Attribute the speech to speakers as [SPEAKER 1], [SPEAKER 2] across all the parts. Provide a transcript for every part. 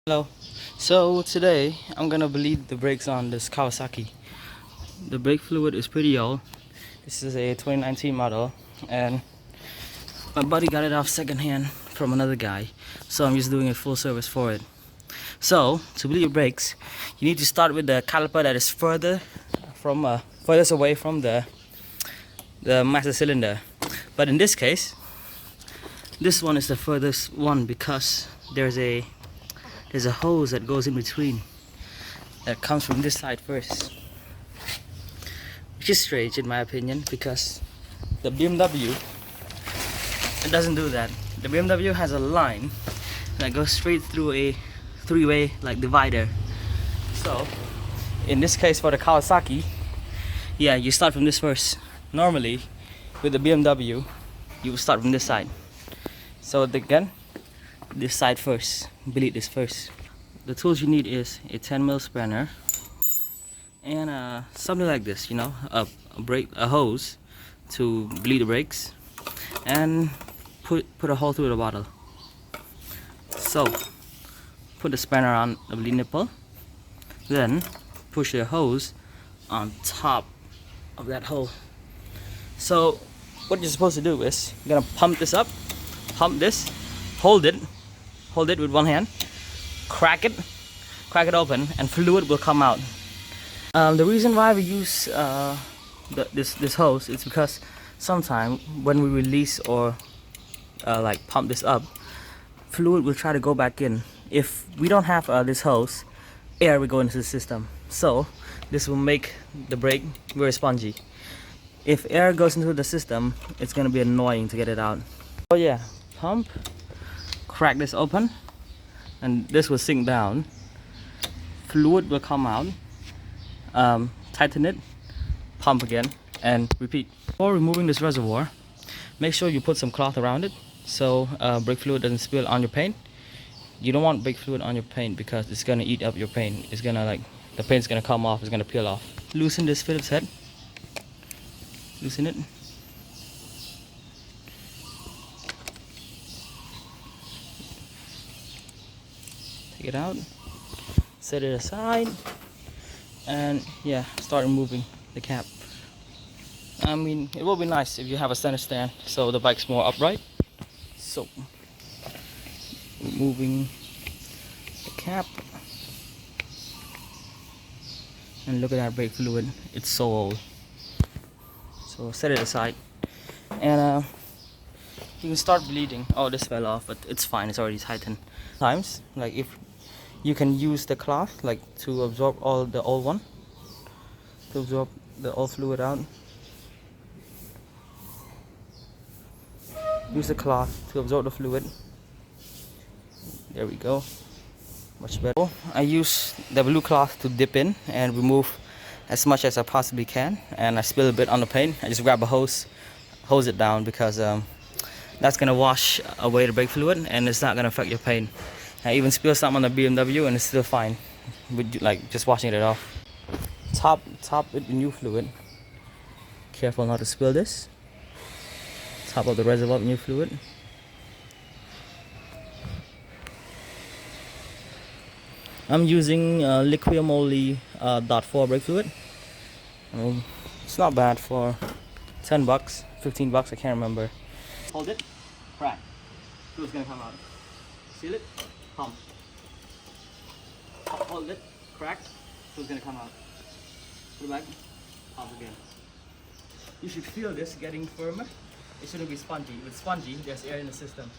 [SPEAKER 1] Hello. So today I'm gonna bleed the brakes on this Kawasaki. The brake fluid is pretty old. This is a 2019 model and my buddy got it off secondhand from another guy. So I'm just doing a full service for it. So to bleed your brakes, you need to start with the caliper that is furthest away from the master cylinder. But in this case, this one is the furthest one because there's a hose that goes in between that comes from this side first, which is strange in my opinion because the BMW, it doesn't do that. The BMW has a line that goes straight through a three-way like divider. So in this case for the Kawasaki, yeah, you start from this first. Normally with the BMW you will start from this side. So again, this side first, bleed this first. The tools you need is a 10mm spanner and something like this, you know, a hose to bleed the brakes, and put a hole through the bottle. So put the spanner on the bleed nipple, then push the hose on top of that hole. So what you're supposed to do is you're gonna pump this up, pump this, hold it with one hand, crack it open, and fluid will come out. The reason why we use this hose is because sometimes when we release or like pump this up, fluid will try to go back in. If we don't have this hose, air will go into the system, so this will make the brake very spongy. If air goes into the system, it's gonna be annoying to get it out. So yeah, pump, crack this open, and this will sink down. Fluid will come out. Tighten it, pump again, and repeat. Before removing this reservoir, make sure you put some cloth around it so brake fluid doesn't spill on your paint. You don't want brake fluid on your paint because it's gonna eat up your paint. It's gonna the paint's gonna come off, it's gonna peel off. Loosen this Phillips head. Loosen it. Take it out, set it aside, and yeah, start removing the cap. I mean, it will be nice if you have a center stand so the bike's more upright. So removing the cap, and look at that brake fluid, it's so old. So set it aside, and you can start bleeding. Oh, this fell off, but it's fine, it's already tightened. Sometimes, like if you can use the cloth like to absorb all the old one, to absorb the old fluid out. Use the cloth to absorb the fluid. There we go, much better. I use the blue cloth to dip in and remove as much as I possibly can, and I spill a bit on the paint. I just grab a hose it down because that's gonna wash away the brake fluid and it's not gonna affect your paint. I even spill something on the BMW and it's still fine with like just washing it off. Top it with new fluid. Careful not to spill this. Top of the reservoir with new fluid. I'm using liqui moly .4 brake fluid. It's not bad for 10 bucks, 15 bucks, I can't remember. Hold it, crack. Fluid's gonna come out. Seal it, pump. Hold it, crack. Fluid's gonna come out. Put it back, pump again. You should feel this getting firmer. It shouldn't be spongy. If it's spongy, there's air in the system.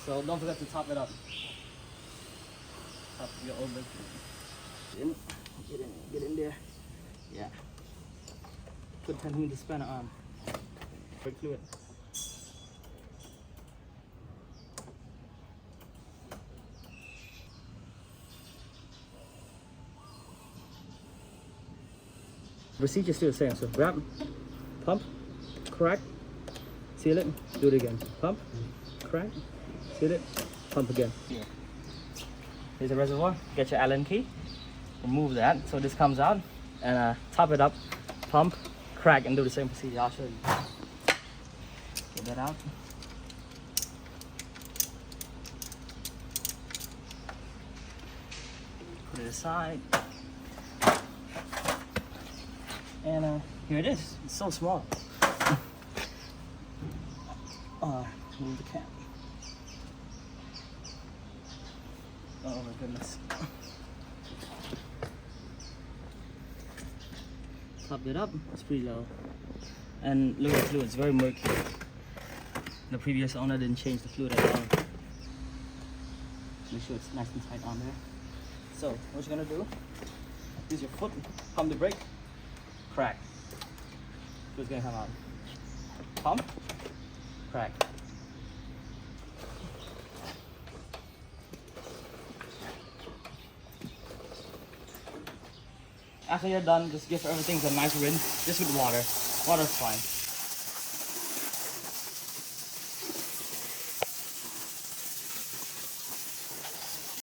[SPEAKER 1] So don't forget to top it up. Top your old brake fluid. Get in there. Yeah. Put 10mm spanner on. Brake fluid. Procedure is still the same. So grab, pump, crack, seal it, do it again. Pump, crack, seal it, pump again. Here. Here's the reservoir. Get your Allen key. Remove that so this comes out, and top it up, pump, crack, and do the same procedure. I'll show you. Get that out. the side. And here it is. It's so small. Move the cap. Oh my goodness. Top it up, it's pretty low. And look at the fluid, it's very murky. The previous owner didn't change the fluid at all. Make sure it's nice and tight on there. So, what you're gonna do, use your foot, pump the brake, crack. Fluid's gonna come out. Pump, crack. After you're done, just give everything a nice rinse, just with water. Water's fine.